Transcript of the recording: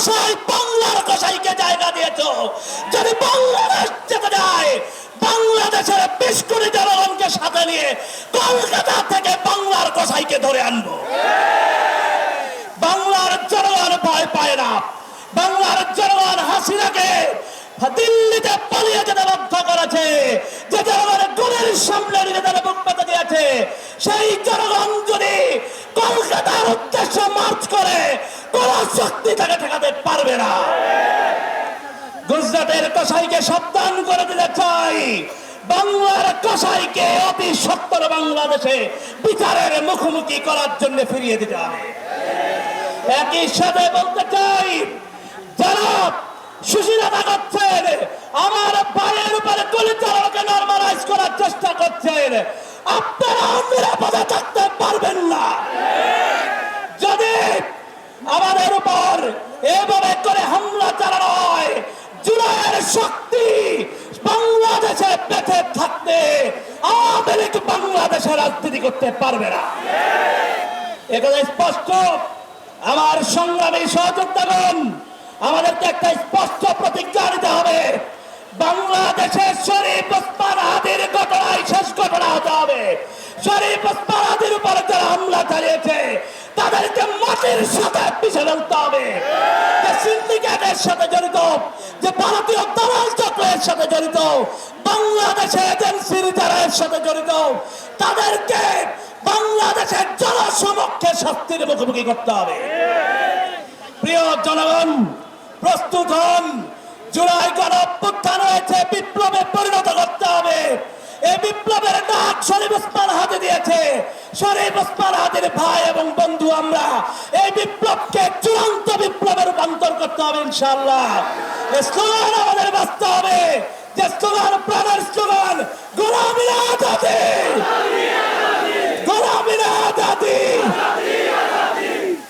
কসাই বাংলার কসাইকে জায়গা দিয়েছো। যদি বাংলাদেশ যেতে যায়, বাংলাদেশের 20 কোটি জনগণকে সাথে নিয়ে কলকাতা থেকে বাংলার কসাইকে ধরে আনবো। বাংলার জনগণ ভয় পায় না। বাংলার জনগণ হাসিনাকে দিল্লিতে পালিয়ে যেতে বাধ্য করেছে। যে জনগণের গুণের সামনে নিজেদের বুক পেতে দিয়েছে, সেই জনগণ যদি কলকাতার উদ্দেশ্যে মার্চ করে, কোন শক্তি তাকে ঠেকাতে পারবে না। গুজরাটের কসাইকে সাবধান করে দিতে চাই, বাংলার কসাইকে অতি সত্তর বাংলাদেশে বিচারের মুখোমুখি করার জন্য ফিরিয়ে দিতে হবে। একই সাথে বলতে চাই, যারা সুশীলতা করছেন, আমার ভাইয়ের উপরে গুলি চালানোকে নরমালাইজ করার চেষ্টা করছেন, আপনারা নিরাপদে থাকতে পারবেন না। যদি আমাদের উপর এভাবে করে হামলা চালানো হয়, জুলাইয়ের শক্তি বাংলাদেশে বেঁচে থাকতে আওয়ামী লীগ বাংলাদেশে রাজনীতি করতে পারবে না। এগুলো স্পষ্ট। আমার সংগ্রামী সহযোদ্ধাগণ, আমাদেরকে একটা স্পষ্ট প্রতিজ্ঞা নিতে হবে। বাংলাদেশের শরীফ ওসমান হাদির ঘটনায় শেষ ঘটনা হতে হবে। শরীফ ওসমান হাদির উপরে যারা হামলা চালিয়েছে, তাদেরকে মাটির সাথে পিছিয়ে ফেলতে হবে। যে সিন্ডিকেটের সাথে জড়িত, যে ভারতীয় দালাল চক্রের সাথে জড়িত, বাংলাদেশে এজেন্সির যারা এর সাথে জড়িত, তাদেরকে বাংলাদেশের জনসমক্ষে শাস্তির মুখোমুখি করতে হবে। প্রিয় জনগণ, প্রস্তুত হন। জুলাই গণঅভ্যুত্থান হয়েছে, বিপ্লবে পরিণত করতে হবে। এই বিপ্লবের ডাক শরীফ ওসমান হাদি দিয়েছে। শরীফ ওসমান হাদির ভাই এবং বন্ধু আমরা এই বিপ্লবকে চূড়ান্ত বিপ্লবে রূপান্তর করতে হবে ইনশাআল্লাহ। এই স্লোগান আমাদের বাঁচতে হবে, যে স্লোগান প্রাণের